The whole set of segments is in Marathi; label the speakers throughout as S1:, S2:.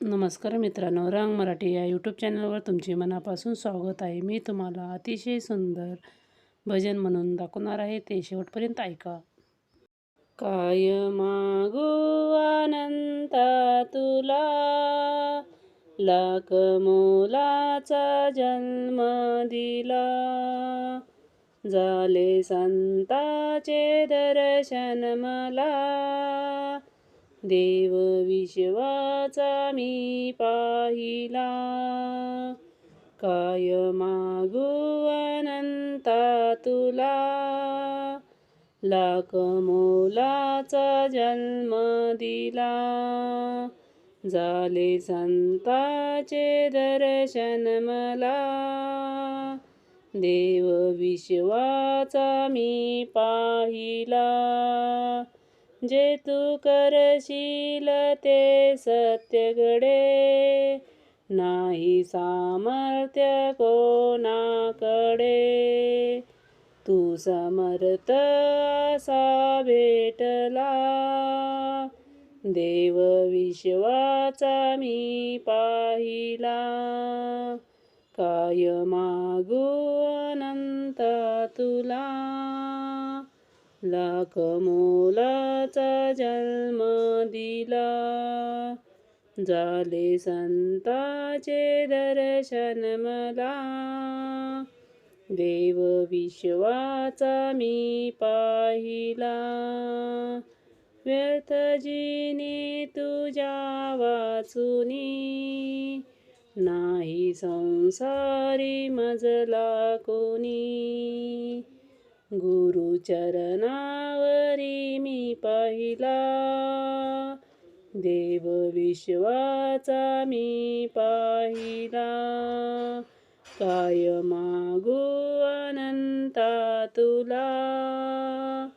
S1: नमस्कार मित्रांनो, रंग मराठी या यूट्यूब चॅनलवर तुमचे मनापासून स्वागत आहे. मी तुम्हाला अतिशय सुंदर भजन म्हणून दाखवणार आहे, ते शेवटपर्यंत ऐका. काय मागू अनंता तुला, लाख मोलाचा जन्म दिला. झाले संताचे दर्शन मला, देव विश्वाचा मी पाहिला. काय मागू अनंता तुला, लाख मोलाचा जन्म दिला. झाले संताचे दर्शन मला, देव विश्वाचा मी पाहिला. जे तू करशील ते सत्य घडे, नाही सामर्थ्य कोणाकडे. तू समर्थ असा भेटला, देव विश्वाचा मी पाहिला. काय मागू अनंता तुला, लाख मोलाचा जन्म दिला. झाले संताचे दर्शन मला, देव विश्वाचा मी पाहिला. व्यर्थ जिने तुझ्या वाचुनी, नाही संसारी मजला कोणी. गुरुचरणावरी मी पाहिला, देव विश्वाचा मी पाहिला. काय मागू अनंता तुला,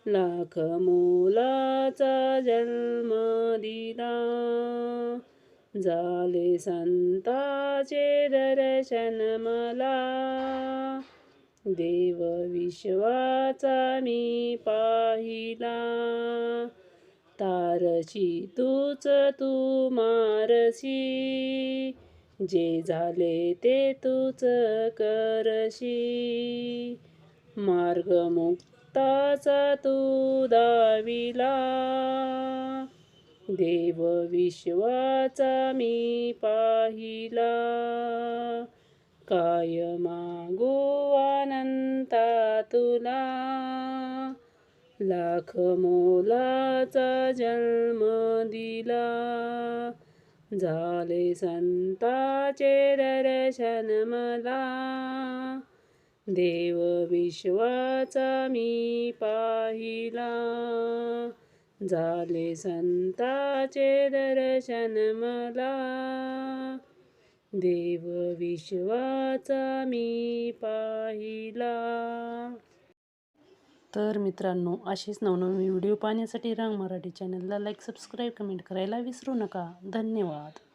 S1: लाख मोलाचा जन्म दिला. झाले संताचे दर्शन मला, देव विश्वाचा मी पाहिला. तारशी तूच तू मारशी, जे झाले ते तूच करशी. मार्ग मुक्ताचा तू दाविला, देव विश्वाचा मी पाहिला. काय मागू अनंता तुला, लाख मोलाचा जन्म दिला. झाले संताचे दर्शन मला, देव विश्वाचा मी पाहिला. झाले संताचे दर्शन मला, देव विश्वाचा मी पाहिला. तर मित्रांनो, असेच नवनवीन व्हिडिओ पाहण्यासाठी रंग मराठी चॅनलला लाईक, सबस्क्राईब, कमेंट करायला विसरू नका. धन्यवाद.